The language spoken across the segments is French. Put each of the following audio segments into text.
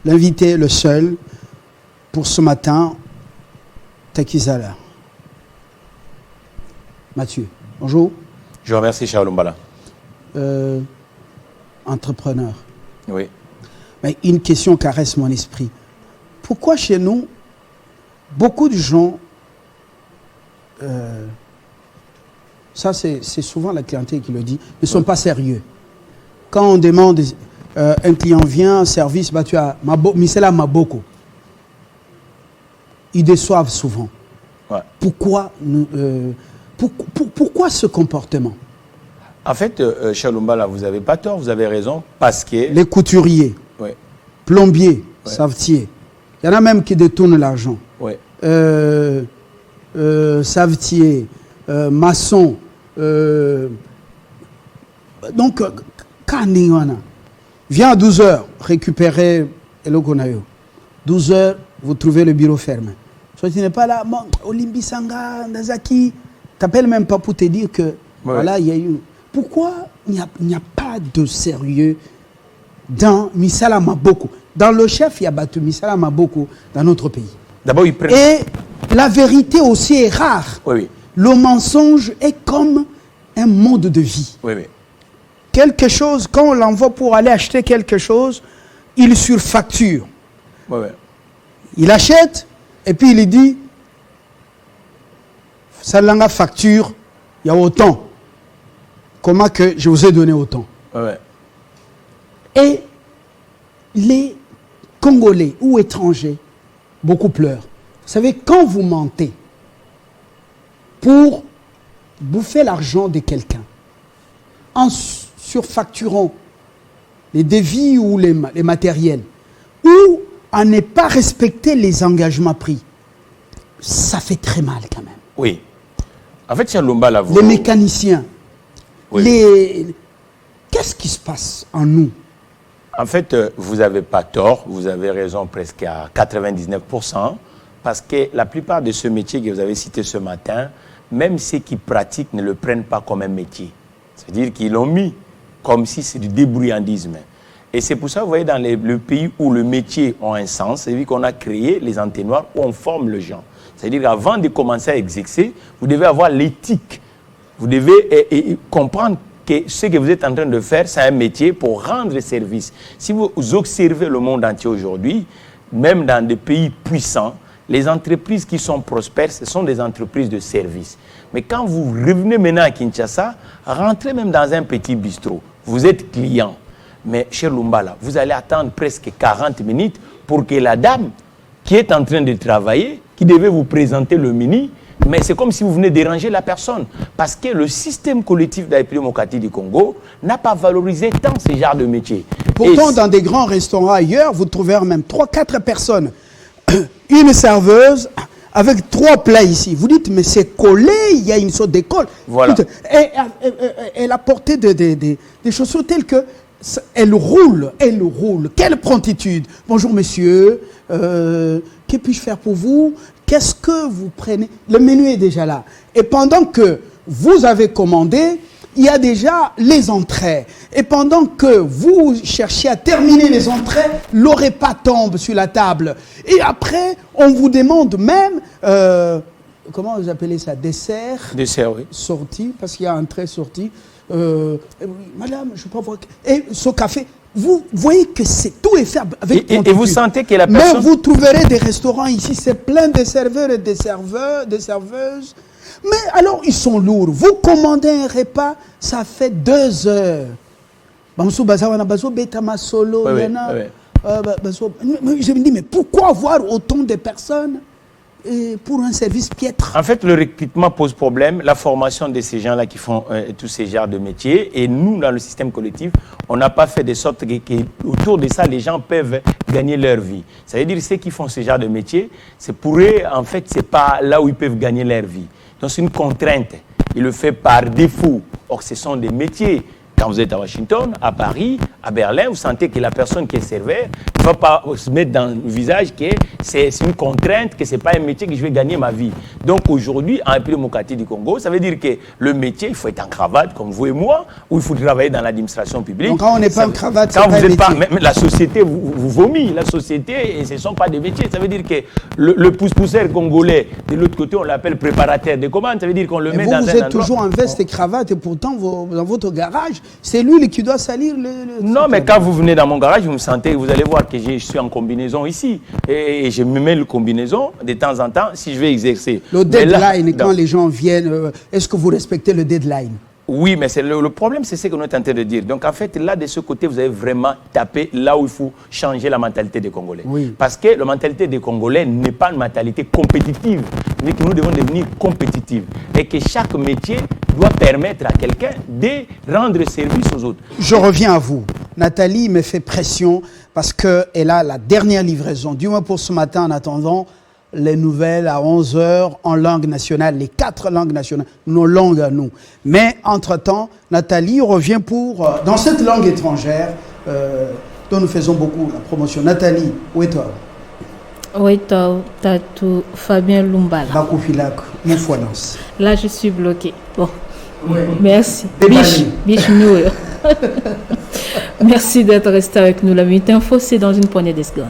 l'invité, le seul, pour ce matin, Takizala. Mathieu, bonjour. Je vous remercie, Charles Lumbala. Entrepreneur. Oui. Mais une question caresse mon esprit. Pourquoi chez nous, beaucoup de gens, ça c'est souvent la clientèle qui le dit, ne sont pas sérieux. Quand on demande, un client vient, service, bah, tu as Misela Maboko. Ils déçoivent souvent. Ouais. Pourquoi, pourquoi ce comportement? En fait, Charles Lumbala, vous n'avez pas tort, vous avez raison, parce que... Les couturiers, oui. plombiers, savetiers, il y en a même qui détournent l'argent. Oui. Savetiers, maçons. Donc, quand viens à 12h récupérer le Gonayo. 12h, vous trouvez le bureau fermé. Soit tu n'es pas là, Olimbi Sanga, Nazaki, t'appelles même pas pour te dire que voilà, il y a eu. Pourquoi il n'y a pas de sérieux dans Misala Maboko? Dans le chef, il y a battu Misala Maboko dans notre pays. D'abord, ils prennent... Et la vérité aussi est rare. Oui, oui. Le mensonge est comme un mode de vie. Oui, oui. Quelque chose, quand on l'envoie pour aller acheter quelque chose, il surfacture. Oui, oui. Il achète et puis il dit, ça l'a facture, il y a autant. Comment que je vous ai donné autant? Oui, oui. Et les Congolais ou étrangers, beaucoup pleurent. Vous savez, quand vous mentez pour bouffer l'argent de quelqu'un, en surfacturant les devis ou les matériels, ou à ne pas respecter les engagements pris, ça fait très mal quand même. Oui. En fait, Charles Lumbala, vous... Les mécaniciens, oui. Qu'est-ce qui se passe en nous? En fait, vous n'avez pas tort, vous avez raison presque à 99%, parce que la plupart de ce métier que vous avez cité ce matin, même ceux qui pratiquent ne le prennent pas comme un métier. C'est-à-dire qu'ils l'ont mis comme si c'est du débrouillandisme. Et c'est pour ça, vous voyez, dans le pays où le métier a un sens, c'est-à-dire qu'on a créé les entonnoirs où on forme les gens. C'est-à-dire qu'avant de commencer à exercer, vous devez avoir l'éthique. Vous devez comprendre que ce que vous êtes en train de faire, c'est un métier pour rendre service. Si vous observez le monde entier aujourd'hui, même dans des pays puissants, les entreprises qui sont prospères, ce sont des entreprises de service. Mais quand vous revenez maintenant à Kinshasa, rentrez même dans un petit bistrot. Vous êtes client. Mais chez Lumbala, vous allez attendre presque 40 minutes pour que la dame qui est en train de travailler, qui devait vous présenter le menu, mais c'est comme si vous venez déranger la personne. Parce que le système collectif de la République démocratique du Congo n'a pas valorisé tant ce genre de métier. Pourtant, dans des grands restaurants ailleurs, vous trouvez même 3-4 personnes. Une serveuse avec 3 plats ici. Vous dites, mais c'est collé, il y a une sorte d'école. Voilà. Elle a porté des chaussures telles que elle roule. Quelle promptitude. Bonjour monsieur, que puis-je faire pour vous? Qu'est-ce que vous prenez? Le menu est déjà là. Et pendant que vous avez commandé, il y a déjà les entrées. Et pendant que vous cherchez à terminer les entrées, le repas tombe sur la table. Et après, on vous demande même, comment vous appelez ça? Dessert? Dessert, oui. Sortie, parce qu'il y a entrée-sortie. Madame, je ne peux pas voir. Et ce café, vous voyez que tout est fait avec et vous sentez que la personne... Mais vous trouverez des restaurants ici, c'est plein de serveurs et de serveurs, de serveuses. Mais alors, ils sont lourds. Vous commandez un repas, ça fait 2 heures. Je me dis, mais pourquoi avoir autant de personnes pour un service piètre? En fait, le recrutement pose problème, la formation de ces gens-là qui font tous ces genres de métiers. Et nous, dans le système collectif, on n'a pas fait de sorte qu'autour de ça, les gens peuvent gagner leur vie. Ça veut dire que ceux qui font ce genre de métier, c'est pour eux, en fait, ce n'est pas là où ils peuvent gagner leur vie. Donc, c'est une contrainte. Ils le font par défaut. Or, ce sont des métiers. Quand vous êtes à Washington, à Paris, à Berlin, vous sentez que la personne qui est serveur va pas se mettre dans le visage que c'est une contrainte, que c'est pas un métier que je vais gagner ma vie. Donc aujourd'hui, en République démocratique du Congo, ça veut dire que le métier, il faut être en cravate comme vous et moi, ou il faut travailler dans l'administration publique. Donc quand on n'est pas en cravate, quand vous n'êtes pas, même la société vous vomit. La société, et ce ne sont pas des métiers. Ça veut dire que le pousse-pousseur congolais, de l'autre côté, on l'appelle préparateur de commandes. Ça veut dire qu'on le met dans un endroit. Vous êtes toujours en veste et cravate, et pourtant, dans votre garage, c'est lui qui doit salir le non, mais quand vous venez dans mon garage, vous me sentez, vous allez voir que je suis en combinaison ici. Et je me mets le combinaison de temps en temps si je vais exercer. Le deadline, quand les gens viennent, est-ce que vous respectez le deadline? Oui, mais le problème, c'est ce que nous sommes en train de dire. Donc, en fait, là, de ce côté, vous avez vraiment tapé là où il faut changer la mentalité des Congolais. Oui. Parce que la mentalité des Congolais n'est pas une mentalité compétitive, mais que nous devons devenir compétitifs. Et que chaque métier doit permettre à quelqu'un de rendre service aux autres. Je reviens à vous. Nathalie me fait pression parce qu'elle a la dernière livraison, du moins pour ce matin, en attendant les nouvelles à 11 h en langue nationale, les 4 langues nationales, nos langues à nous. Mais entre-temps, Nathalie revient pour, dans cette langue étrangère, dont nous faisons beaucoup la promotion. Nathalie, où est toi? Oui, Tatou Fabien Lumbala. Là, je suis bloqué. Bon. Oui. Merci. Biche nous. Merci d'être resté avec nous. La Minute Info, c'est dans une poignée de secondes.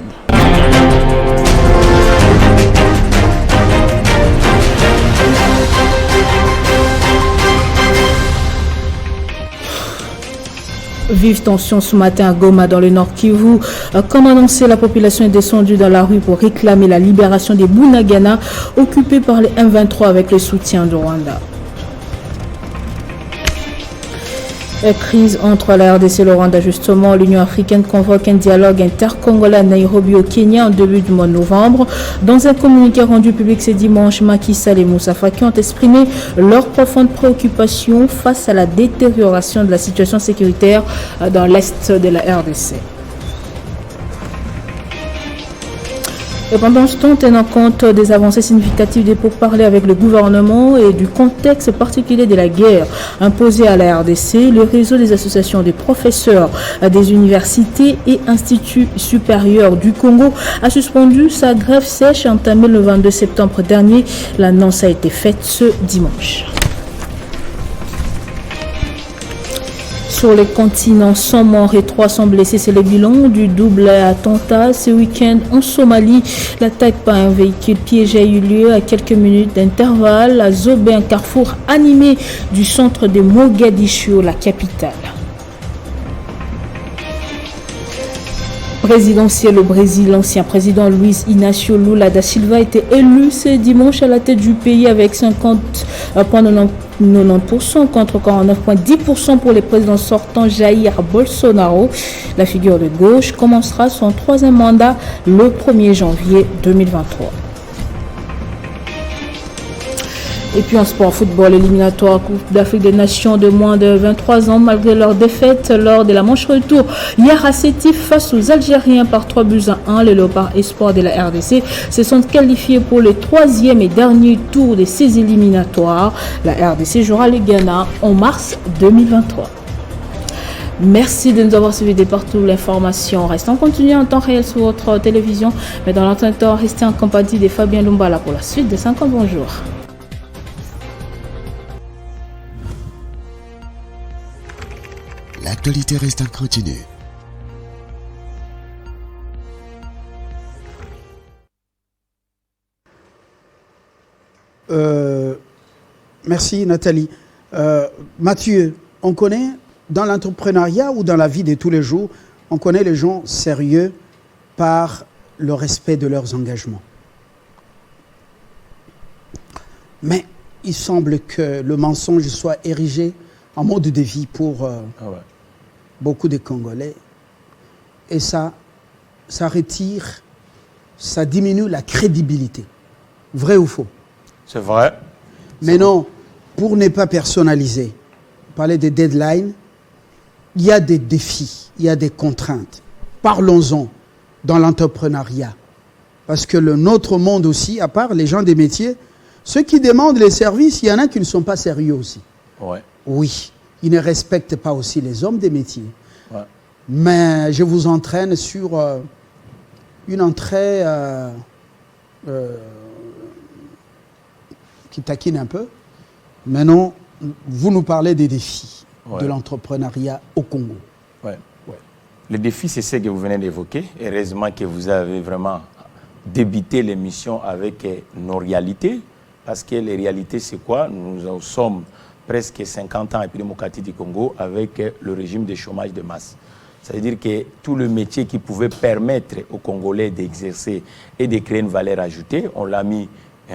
Vive tension ce matin à Goma dans le Nord Kivu. Comme annoncé, la population est descendue dans la rue pour réclamer la libération des Bunagana occupés par les M23 avec le soutien de Rwanda. Crise entre la RDC et le Rwanda, justement. L'Union africaine convoque un dialogue intercongolais à Nairobi au Kenya en début du mois de novembre. Dans un communiqué rendu public ce dimanche, Macky Sall et Moussa Faki ont exprimé leur profonde préoccupation face à la détérioration de la situation sécuritaire dans l'est de la RDC. Et pendant ce temps, tenant compte des avancées significatives des pourparlers avec le gouvernement et du contexte particulier de la guerre imposée à la RDC, le réseau des associations des professeurs des universités et instituts supérieurs du Congo a suspendu sa grève sèche entamée le 22 septembre dernier. L'annonce a été faite ce dimanche. Sur le continent, 100 morts et 300 blessés, c'est le bilan du double attentat ce week-end en Somalie. L'attaque par un véhicule piégé a eu lieu à quelques minutes d'intervalle à Zobé, un carrefour animé du centre de Mogadiscio, la capitale. Présidentiel au Brésil, l'ancien président Luiz Inácio Lula da Silva a été élu ce dimanche à la tête du pays avec 50,90% contre 49,10% pour les présidents sortants Jair Bolsonaro. La figure de gauche commencera son 3e mandat le 1er janvier 2023. Et puis en sport football éliminatoire, Coupe d'Afrique des Nations de moins de 23 ans, malgré leur défaite lors de la manche retour hier à Sétif face aux Algériens par 3-1, les Léopards Espoirs de la RDC se sont qualifiés pour le 3e et dernier tour de ces éliminatoires. La RDC jouera le Ghana en mars 2023. Merci de nous avoir suivis de partout. L'information reste en continu en temps réel sur votre télévision, mais dans l'entretemps, restez en compagnie de Fabien Lumbala pour la suite de 50 bonjours. L'actualité reste en continu. Merci Nathalie. Mathieu, on connaît dans l'entrepreneuriat ou dans la vie de tous les jours, on connaît les gens sérieux par le respect de leurs engagements. Mais il semble que le mensonge soit érigé en mode de vie pour beaucoup de Congolais. Et ça retire, ça diminue la crédibilité. Vrai ou faux? C'est vrai. Mais non, pour ne pas personnaliser, parler des deadlines, il y a des défis, il y a des contraintes. Parlons-en dans l'entrepreneuriat. Parce que notre monde aussi, à part les gens des métiers, ceux qui demandent les services, il y en a qui ne sont pas sérieux aussi. Ouais. Oui, ils ne respectent pas aussi les hommes des métiers. Ouais. Mais je vous entraîne sur une entrée qui taquine un peu. Maintenant, vous nous parlez des défis de l'entrepreneuriat au Congo. Ouais. Le défi, c'est ce que vous venez d'évoquer. Heureusement que vous avez vraiment débuté l'émission avec nos réalités. Parce que les réalités, c'est quoi? Nous sommes presque 50 ans en démocratie du Congo avec le régime de chômage de masse. Ça veut dire que tout le métier qui pouvait permettre aux Congolais d'exercer et de créer une valeur ajoutée, on l'a mis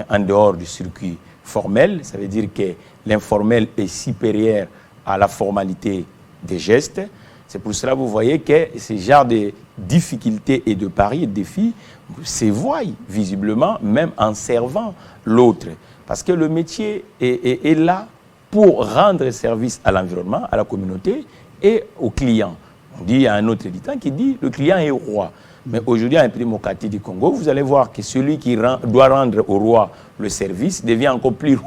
en dehors du circuit formel. Ça veut dire que l'informel est supérieur à la formalité des gestes. C'est pour cela que vous voyez que ce genre de difficultés et de paris et de défis se voient visiblement même en servant l'autre. Parce que le métier est là pour rendre service à l'environnement, à la communauté et aux clients. On dit, il y a un autre éditant qui dit le client est roi. Mais aujourd'hui, en démocratie du Congo, vous allez voir que celui qui doit rendre au roi le service devient encore plus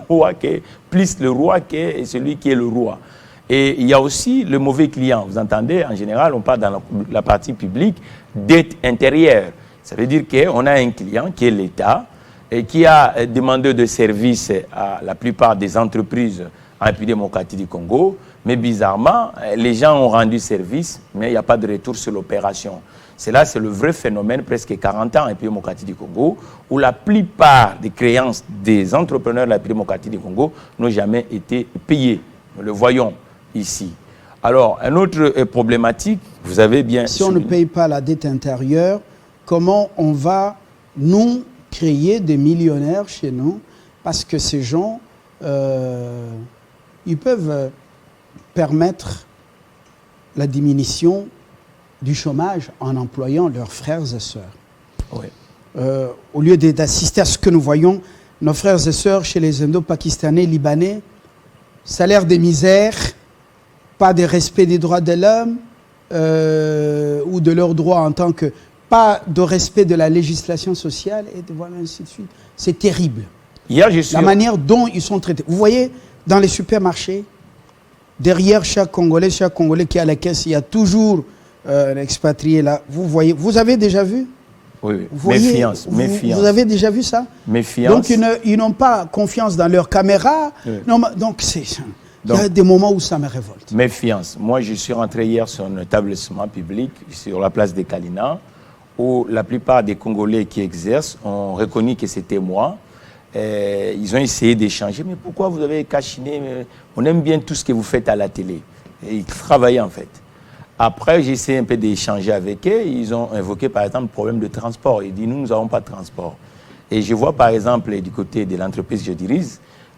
le roi que celui qui est le roi. Et il y a aussi le mauvais client. Vous entendez, en général, on parle dans la partie publique dette intérieure. Ça veut dire qu'on a un client qui est l'État et qui a demandé de services à la plupart des entreprises en République démocratique du Congo. Mais bizarrement, les gens ont rendu service, mais il n'y a pas de retour sur l'opération. C'est le vrai phénomène, presque 40 ans en République démocratique du Congo, où la plupart des créances des entrepreneurs de la République démocratique du Congo n'ont jamais été payées. Nous le voyons ici. Alors, une autre problématique, vous avez bien... Si on ne paye pas la dette intérieure, comment on va, nous, créer des millionnaires chez nous? Parce que ces gens, ils peuvent permettre la diminution du chômage en employant leurs frères et sœurs. Oui. Au lieu d'assister à ce que nous voyons, nos frères et sœurs chez les Indo-Pakistanais, Libanais, salaire de misère, pas de respect des droits de l'homme ou de leurs droits en tant que... pas de respect de la législation sociale, et voilà, ainsi de suite. C'est terrible. Hier, la manière dont ils sont traités. Vous voyez, dans les supermarchés, derrière chaque Congolais qui est à la caisse, il y a toujours un expatrié là. Vous voyez, vous avez déjà vu? Oui, méfiance. Vous avez déjà vu ça? Méfiance. Donc ils n'ont pas confiance dans leur caméra. Oui. Non, donc il y a des moments où ça me révolte. Méfiance. Moi, je suis rentré hier sur un établissement public, sur la place des Kalina, où la plupart des Congolais qui exercent ont reconnu que c'était moi. Ils ont essayé d'échanger. Mais pourquoi vous avez cachiné? On aime bien tout ce que vous faites à la télé. Et ils travaillaient en fait. Après, j'ai essayé un peu d'échanger avec eux. Ils ont invoqué par exemple le problème de transport. Ils disent, nous n'avons pas de transport. Et je vois par exemple du côté de l'entreprise que je dirige,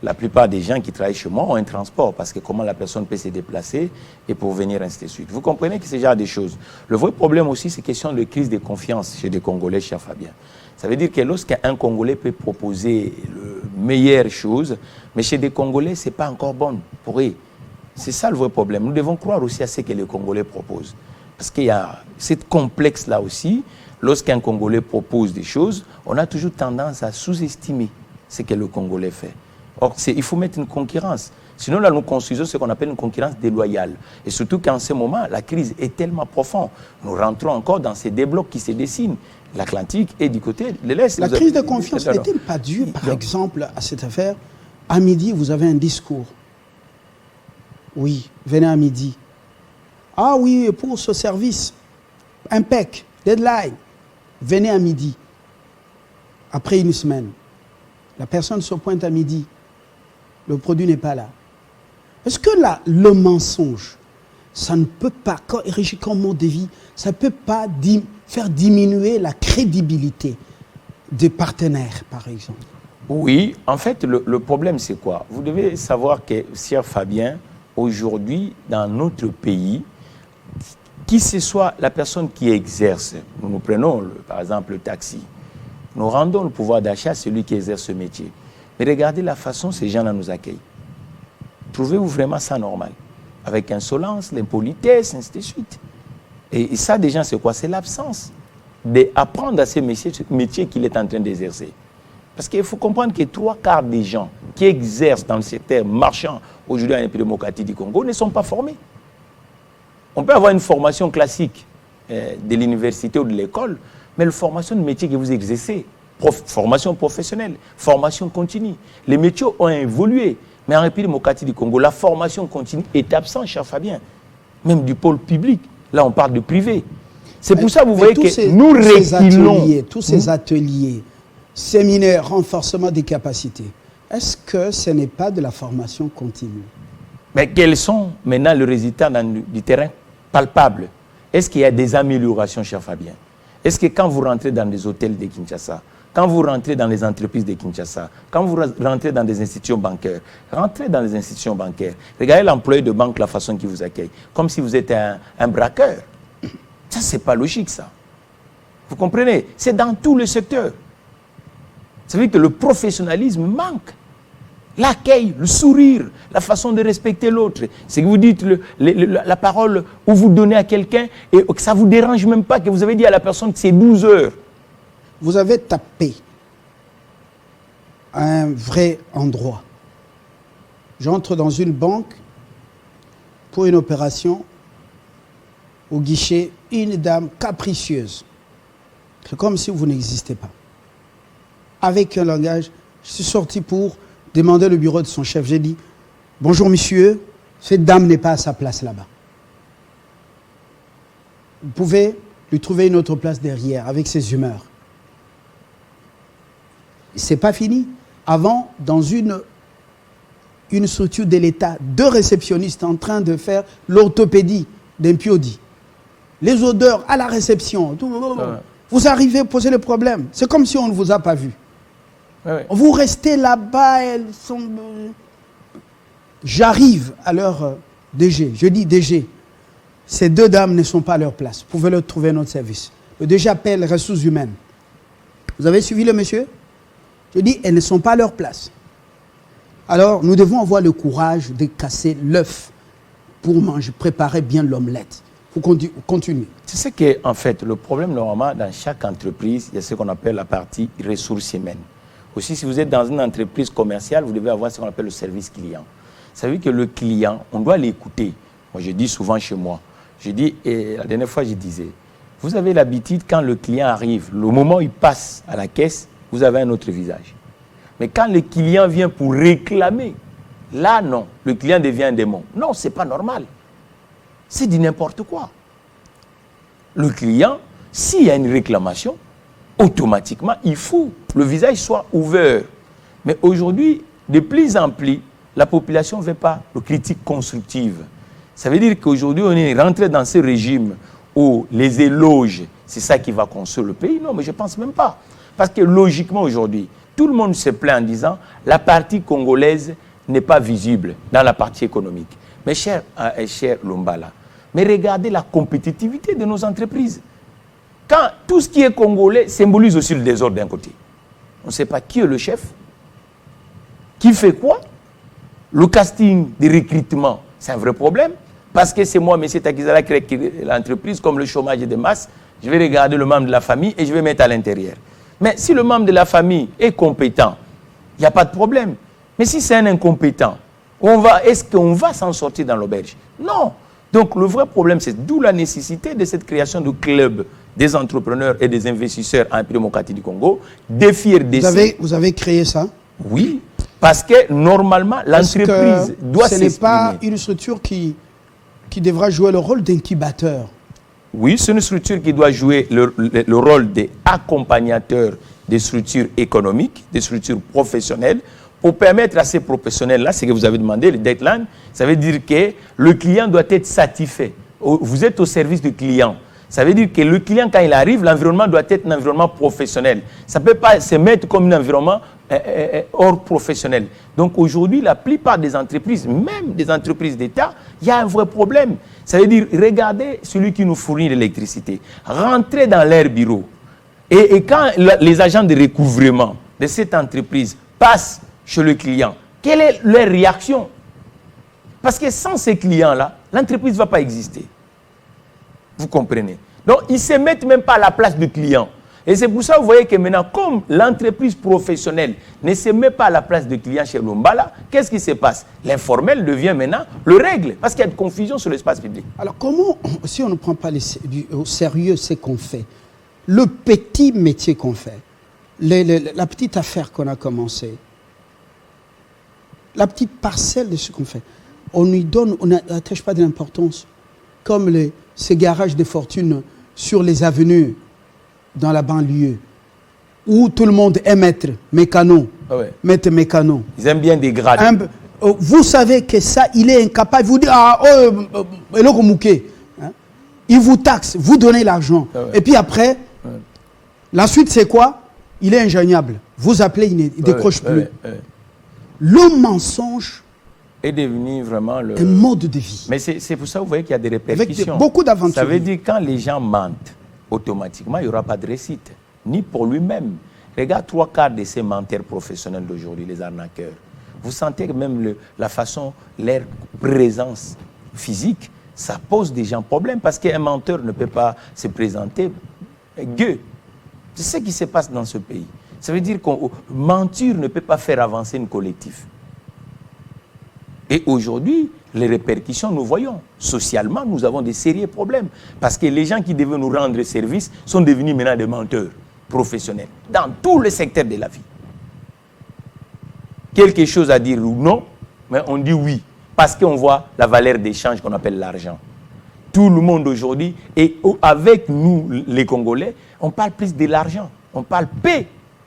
la plupart des gens qui travaillent chez moi ont un transport parce que comment la personne peut se déplacer et pour venir ainsi de suite. Vous comprenez que c'est genre des choses. Le vrai problème aussi, c'est question de crise de confiance chez des Congolais, cher Fabien. Ça veut dire que lorsqu'un Congolais peut proposer le meilleure chose, mais chez des Congolais, ce n'est pas encore bon pour eux. C'est ça le vrai problème. Nous devons croire aussi à ce que les Congolais proposent. Parce qu'il y a cette complexe-là aussi. Lorsqu'un Congolais propose des choses, on a toujours tendance à sous-estimer ce que le Congolais fait. Or, il faut mettre une concurrence. Sinon, là, nous construisons ce qu'on appelle une concurrence déloyale. Et surtout qu'en ce moment, la crise est tellement profonde. Nous rentrons encore dans ces déblocs qui se dessinent. L'Atlantique et du côté de l'Est. La crise de confiance n'est-elle pas due, par exemple, à cette affaire? À midi, vous avez un discours. Oui, venez à midi. Ah oui, pour ce service, impec, deadline, venez à midi. Après une semaine, la personne se pointe à midi. Le produit n'est pas là. Est-ce que là, le mensonge, ça ne peut pas, érigé comme mot de vie, ça ne peut pas faire diminuer la crédibilité des partenaires, par exemple? Oui, en fait, le problème, c'est quoi? Vous devez savoir que, cher Fabien, aujourd'hui, dans notre pays, qui ce soit la personne qui exerce, nous prenons par exemple le taxi, nous rendons le pouvoir d'achat à celui qui exerce ce métier. Mais regardez la façon ces gens-là nous accueillent. Trouvez-vous vraiment ça normal? Avec insolence, l'impolitesse, ainsi de suite. Et ça, déjà, c'est quoi? C'est l'absence d'apprendre à ce métier qu'il est en train d'exercer. Parce qu'il faut comprendre que 3/4 des gens qui exercent dans le secteur marchand aujourd'hui en République démocratique du Congo ne sont pas formés. On peut avoir une formation classique de l'université ou de l'école, Mais la formation de métier que vous exercez, formation professionnelle, formation continue, les métiers ont évolué. Mais en République démocratique du Congo, la formation continue est absente, cher Fabien. Même du pôle public. Là, on parle de privé. C'est pour ça que vous voyez que nous reculons. Tous ces ateliers, séminaires, renforcement des capacités, est-ce que ce n'est pas de la formation continue? Mais quels sont maintenant les résultats du terrain palpable? Est-ce qu'il y a des améliorations, cher Fabien? Est-ce que quand vous rentrez dans les hôtels de Kinshasa, quand vous rentrez dans les entreprises de Kinshasa, quand vous rentrez dans des institutions bancaires, rentrez dans les institutions bancaires, regardez l'employé de banque, la façon qu'il vous accueille, comme si vous êtes un braqueur. Ça, c'est pas logique, ça. Vous comprenez? C'est dans tous les secteurs. Ça veut dire que le professionnalisme manque. L'accueil, le sourire, la façon de respecter l'autre. C'est que vous dites la parole où vous donnez à quelqu'un et que ça ne vous dérange même pas, que vous avez dit à la personne que c'est 12 heures. Vous avez tapé à un vrai endroit. J'entre dans une banque pour une opération. Au guichet, une dame capricieuse. C'est comme si vous n'existez pas. Avec un langage, je suis sorti pour demander le bureau de son chef. J'ai dit, bonjour monsieur, cette dame n'est pas à sa place là-bas. Vous pouvez lui trouver une autre place derrière avec ses humeurs. C'est pas fini. Avant, dans une structure de l'État, 2 réceptionnistes en train de faire l'orthopédie d'un piodi. Les odeurs à la réception. Vous arrivez à poser le problème. C'est comme si on ne vous a pas vu. Vous restez là-bas. J'arrive à leur DG. Je dis DG. Ces 2 dames ne sont pas à leur place. Vous pouvez leur trouver notre service. Le DG appelle les ressources humaines. Vous avez suivi le monsieur? Je dis, elles ne sont pas à leur place. Alors, nous devons avoir le courage de casser l'œuf pour manger, préparer bien l'omelette. Vous continuez. C'est ce qui est, en fait, le problème, normalement, dans chaque entreprise, il y a ce qu'on appelle la partie ressources humaines. Aussi, si vous êtes dans une entreprise commerciale, vous devez avoir ce qu'on appelle le service client. Ça veut dire que le client, on doit l'écouter. Moi, je dis souvent chez moi, je dis, et la dernière fois, je disais, vous avez l'habitude, quand le client arrive, le moment où il passe à la caisse, vous avez un autre visage. Mais quand le client vient pour réclamer, là, non, le client devient un démon. Non, ce n'est pas normal. C'est du n'importe quoi. Le client, s'il y a une réclamation, automatiquement, il faut que le visage soit ouvert. Mais aujourd'hui, de plus en plus, la population ne veut pas de critique constructive. Ça veut dire qu'aujourd'hui, on est rentré dans ce régime où les éloges, c'est ça qui va construire le pays. Non, mais je ne pense même pas. Parce que logiquement, aujourd'hui, tout le monde se plaint en disant la partie congolaise n'est pas visible dans la partie économique. Mais cher Lumbala, mais regardez la compétitivité de nos entreprises. Quand tout ce qui est congolais symbolise aussi le désordre d'un côté. On ne sait pas qui est le chef, qui fait quoi. Le casting des recrutements, c'est un vrai problème. Parce que c'est moi, M. Takizala, qui crée l'entreprise, comme le chômage de masse, je vais regarder le membre de la famille et je vais mettre à l'intérieur. Mais si le membre de la famille est compétent, il n'y a pas de problème. Mais si c'est un incompétent, est-ce qu'on va s'en sortir dans l'auberge? Non. Donc le vrai problème, c'est d'où la nécessité de cette création de clubs des entrepreneurs et des investisseurs en République démocratique du Congo, défi RDC. Vous avez créé ça? Oui, parce que normalement, l'entreprise doit s'exprimer. Ce n'est pas une structure qui devra jouer le rôle d'incubateur? Oui, c'est une structure qui doit jouer le rôle d'accompagnateur des structures économiques, des structures professionnelles, pour permettre à ces professionnels-là, ce que vous avez demandé, le deadline, ça veut dire que le client doit être satisfait. Vous êtes au service du client. Ça veut dire que le client, quand il arrive, l'environnement doit être un environnement professionnel. Ça ne peut pas se mettre comme un environnement hors professionnel. Donc aujourd'hui, la plupart des entreprises, même des entreprises d'État, il y a un vrai problème. Ça veut dire, regardez celui qui nous fournit l'électricité. Rentrez dans leur bureau. Et quand les agents de recouvrement de cette entreprise passent chez le client, quelle est leur réaction? Parce que sans ces clients-là, l'entreprise ne va pas exister. Vous comprenez? Donc, ils ne se mettent même pas à la place du client. Et c'est pour ça que vous voyez que maintenant, comme l'entreprise professionnelle ne se met pas à la place du client chez Lumbala, qu'est-ce qui se passe? L'informel devient maintenant le règle, parce qu'il y a de confusion sur l'espace public. Alors, comment, si on ne prend pas au sérieux ce qu'on fait, le petit métier qu'on fait, la petite affaire qu'on a commencée, la petite parcelle de ce qu'on fait, on n'attache pas de l'importance. Comme ces garages de fortune sur les avenues dans la banlieue, où tout le monde est maître mécano, maître mécano. Ils aiment bien des grades. Vous savez que ça, il est incapable. Vous dites, il vous taxe, vous donnez l'argent. Et puis après, la suite c'est quoi? Il est ingéniable. Vous appelez, il ne décroche plus. Le mensonge est devenu vraiment un mode de vie. Mais c'est pour ça que vous voyez qu'il y a des répercussions. Avec beaucoup d'aventures. Ça veut dire que quand les gens mentent, automatiquement, il n'y aura pas de réussite. Ni pour lui-même. Regarde 3/4 de ces menteurs professionnels d'aujourd'hui, les arnaqueurs. Vous sentez que même la façon, leur présence physique, ça pose déjà un problème parce qu'un menteur ne peut pas se présenter gueux. C'est ce qui se passe dans ce pays. Ça veut dire que mentir ne peut pas faire avancer une collectif. Et aujourd'hui, les répercussions, nous voyons. Socialement, nous avons des sérieux problèmes. Parce que les gens qui devaient nous rendre service sont devenus maintenant des menteurs professionnels. Dans tous les secteurs de la vie. Quelque chose à dire ou non, mais on dit oui. Parce qu'on voit la valeur d'échange qu'on appelle l'argent. Tout le monde aujourd'hui, et avec nous, les Congolais, on parle plus de l'argent. On parle peu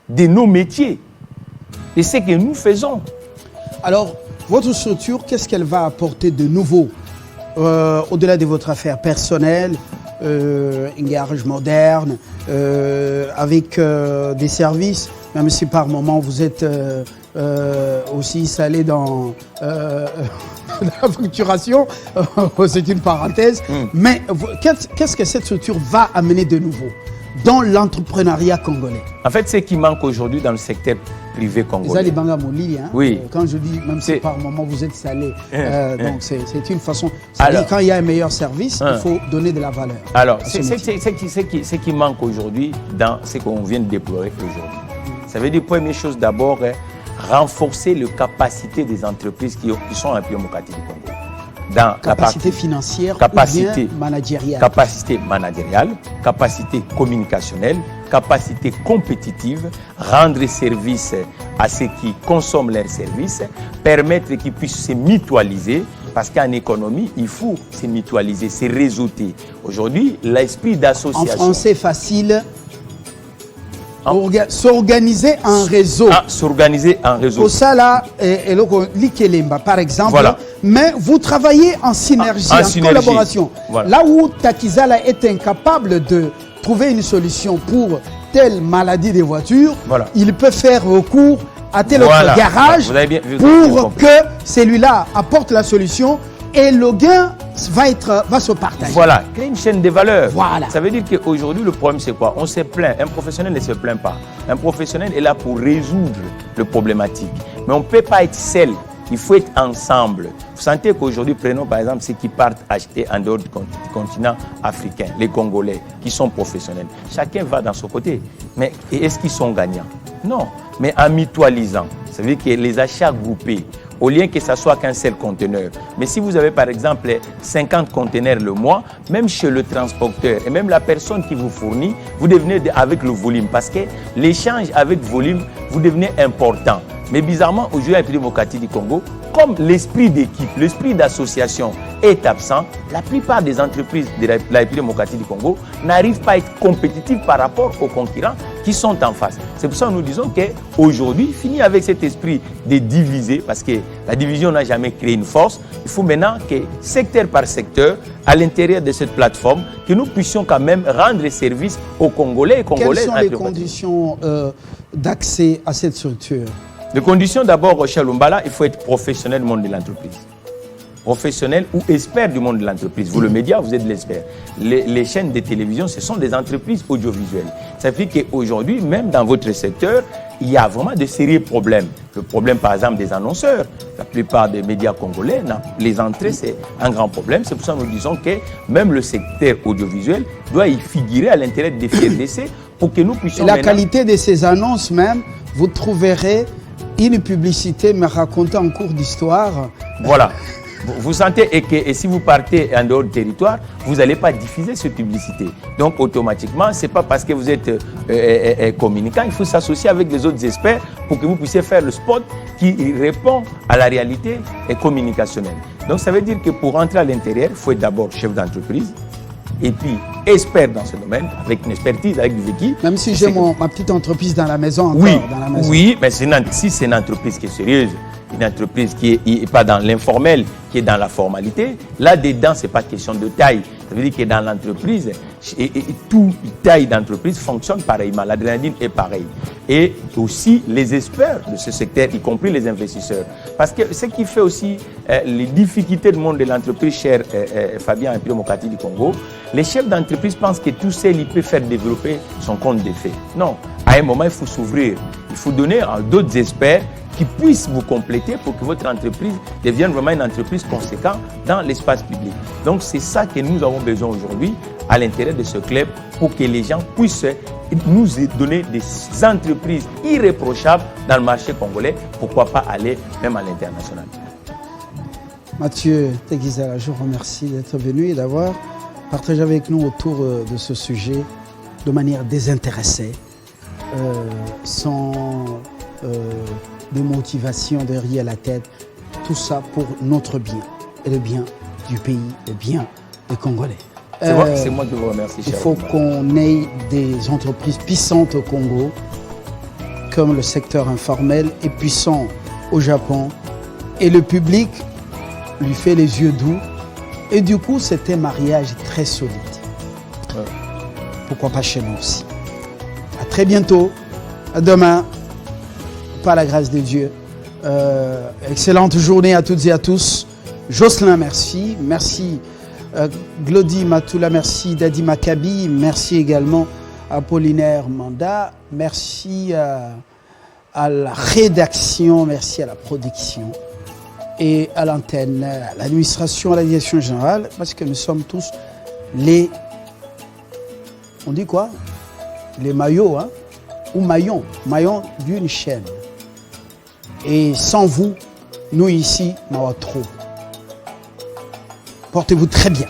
de nos métiers. Et ce que nous faisons. Alors, votre structure, qu'est-ce qu'elle va apporter de nouveau au-delà de votre affaire personnelle, un garage moderne, avec des services, même si par moment vous êtes aussi salé dans la facturation, c'est une parenthèse, mais qu'est-ce que cette structure va amener de nouveau dans l'entrepreneuriat congolais? En fait, ce qui manque aujourd'hui dans le secteur privé congolais. Oui. Quand je dis, même si par moment vous êtes salé, donc c'est une façon. Alors, quand il y a un meilleur service, il faut donner de la valeur. Alors, ce qui manque aujourd'hui dans ce qu'on vient de déployer aujourd'hui. Ça veut dire, première chose d'abord, renforcer les capacités des entreprises qui sont implantées au Mokati du Congo. Dans capacité financière, capacité managériale. Capacité managériale, capacité communicationnelle, capacité compétitive, rendre service à ceux qui consomment leurs services, permettre qu'ils puissent se mutualiser, parce qu'en économie, il faut se mutualiser, se réseauter. Aujourd'hui, l'esprit d'association... En français facile... S'organiser en réseau. S'organiser en réseau. Pour ça, là, par exemple, voilà. Mais vous travaillez en synergie, en collaboration. Voilà. Là où Takizala est incapable de trouver une solution pour telle maladie des voitures, voilà. Il peut faire recours à tel autre garage pour que celui-là apporte la solution et le gain va se partager. Voilà, créer une chaîne de valeur. Voilà. Ça veut dire qu'aujourd'hui, le problème, c'est quoi? On se plaint. Un professionnel ne se plaint pas. Un professionnel est là pour résoudre les problématiques. Mais on ne peut pas être seul. Il faut être ensemble. Vous sentez qu'aujourd'hui, prenons par exemple ceux qui partent acheter en dehors du continent africain, les Congolais, qui sont professionnels. Chacun va dans son côté. Mais est-ce qu'ils sont gagnants? Non. Mais en mutualisant, ça veut dire que les achats groupés, au lieu que ça soit qu'un seul conteneur. Mais si vous avez par exemple 50 conteneurs le mois, même chez le transporteur et même la personne qui vous fournit, vous devenez avec le volume. Parce que l'échange avec volume, vous devenez important. Mais bizarrement, aujourd'hui, à l'État démocratique du Congo, comme l'esprit d'équipe, l'esprit d'association est absent, la plupart des entreprises de la République démocratique du Congo n'arrivent pas à être compétitives par rapport aux concurrents qui sont en face. C'est pour ça que nous disons qu'aujourd'hui, fini avec cet esprit de diviser, parce que la division n'a jamais créé une force. Il faut maintenant que, secteur par secteur, à l'intérieur de cette plateforme, que nous puissions quand même rendre service aux Congolais et Congolaises. Quelles sont les conditions d'accès à cette structure? Les conditions, d'abord, chez Lumbala, il faut être professionnel du monde de l'entreprise. Professionnel ou expert du monde de l'entreprise. Vous, le média, vous êtes l'expert. Les chaînes de télévision, ce sont des entreprises audiovisuelles. Ça fait qu'aujourd'hui, même dans votre secteur, il y a vraiment de sérieux problèmes. Le problème, par exemple, des annonceurs. La plupart des médias congolais, les entrées, c'est un grand problème. C'est pour ça que nous disons que même le secteur audiovisuel doit y figurer à l'intérêt des FIRDC pour que nous puissions... La qualité de ces annonces même, vous trouverez une publicité me raconter en cours d'histoire. Voilà. Vous sentez et si vous partez en dehors du territoire, vous n'allez pas diffuser cette publicité. Donc automatiquement, ce n'est pas parce que vous êtes communicant, il faut s'associer avec les autres experts pour que vous puissiez faire le spot qui répond à la réalité communicationnelle. Donc ça veut dire que pour entrer à l'intérieur, il faut être d'abord chef d'entreprise et puis expert dans ce domaine, avec une expertise, avec du vécu. Même si j'ai ma petite entreprise dans la maison encore. Oui, dans la maison. Oui, mais si c'est une entreprise qui est sérieuse, une entreprise qui n'est pas dans l'informel, qui est dans la formalité, là-dedans, ce n'est pas question de taille. Ça veut dire que dans l'entreprise, toute taille d'entreprise fonctionne pareillement. L'adrénaline est pareille. Et aussi les experts de ce secteur, y compris les investisseurs. Parce que ce qui fait aussi les difficultés du monde de l'entreprise, cher Fabien Impio Mokati du Congo, les chefs d'entreprise pensent que tout seul, il peut faire développer son compte d'effet. Non, à un moment, il faut s'ouvrir. Il faut donner à d'autres experts qui puissent vous compléter pour que votre entreprise devienne vraiment une entreprise conséquente dans l'espace public. Donc c'est ça que nous avons besoin aujourd'hui à l'intérieur de ce club pour que les gens puissent nous donner des entreprises irréprochables dans le marché congolais, pourquoi pas aller même à l'international. Mathieu Teguizala, je vous remercie d'être venu et d'avoir partagé avec nous autour de ce sujet de manière désintéressée, sans de motivation derrière la tête, tout ça pour notre bien et le bien du pays, le bien des Congolais. C'est moi qui vous remercie, cher. Il faut qu'on ait des entreprises puissantes au Congo, comme le secteur informel est puissant au Japon, et le public lui fait les yeux doux, et du coup c'est un mariage très solide. Ouais. Pourquoi pas chez nous aussi. À très bientôt, à demain. Par la grâce de Dieu. Excellente journée à toutes et à tous. Jocelyn, merci. Merci Glody Matoula, merci Dadi Makabi. Merci également Apollinaire Manda. Merci à la rédaction, merci à la production et à l'antenne, à l'administration, à la direction générale, parce que nous sommes tous les... On dit quoi? Les maillots, hein? Ou maillons d'une chaîne. Et sans vous, nous ici, nous avons trop. Portez-vous très bien.